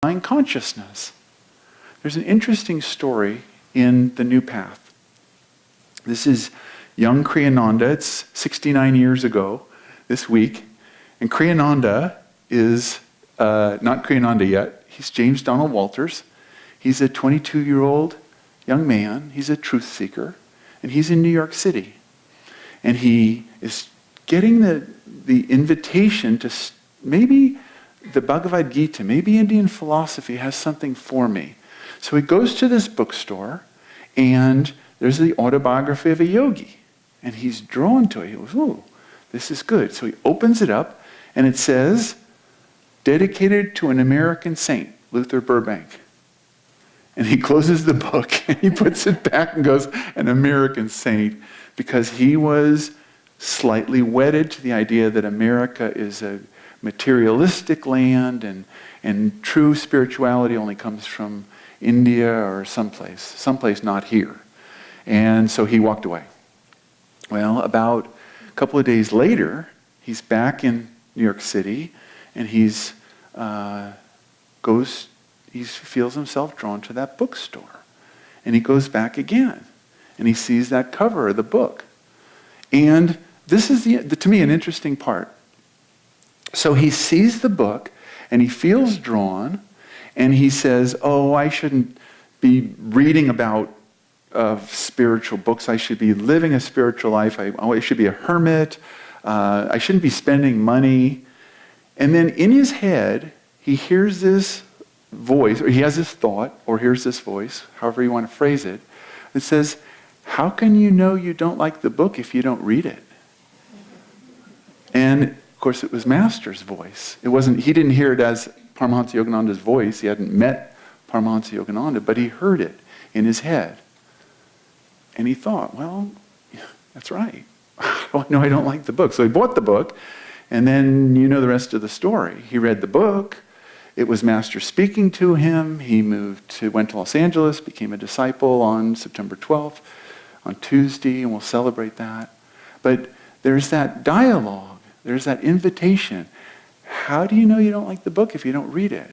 Mind consciousness. There's an interesting story in The New Path. This is young Ananda. It's 69 years ago this week. And Ananda is not Ananda yet. He's James Donald Walters. He's a 22-year-old young man. He's a truth seeker. And he's in New York City. And he is getting the invitation to maybe the Bhagavad Gita, maybe Indian philosophy has something for me. So he goes to this bookstore, and there's the autobiography of a yogi. And he's drawn to it. He goes, ooh, this is good. So he opens it up, and it says, dedicated to an American saint, Luther Burbank. And he closes the book, and he puts it back and goes, an American saint, because he was slightly wedded to the idea that America is a materialistic land, and true spirituality only comes from India or someplace not here. And so he walked away. Well, about a couple of days later, he's back in New York City, and he feels himself drawn to that bookstore. And he goes back again, and he sees that cover of the book. And this is, to me, an interesting part. So he sees the book, and he feels drawn, and he says, oh, I shouldn't be reading about spiritual books. I should be living a spiritual life. I should be a hermit. I shouldn't be spending money. And then in his head, he hears this voice, or he has this thought, or hears this voice, however you want to phrase it, that says, how can you know you don't like the book if you don't read it? And of course, it was Master's voice. He didn't hear it as Paramahansa Yogananda's voice. He hadn't met Paramahansa Yogananda, but he heard it in his head. And he thought, well, that's right. No, I don't like the book. So he bought the book, and then you know the rest of the story. He read the book. It was Master speaking to him. He went to Los Angeles, became a disciple on September 12th, on Tuesday, and we'll celebrate that. But there's that dialogue. There's that invitation. How do you know you don't like the book if you don't read it?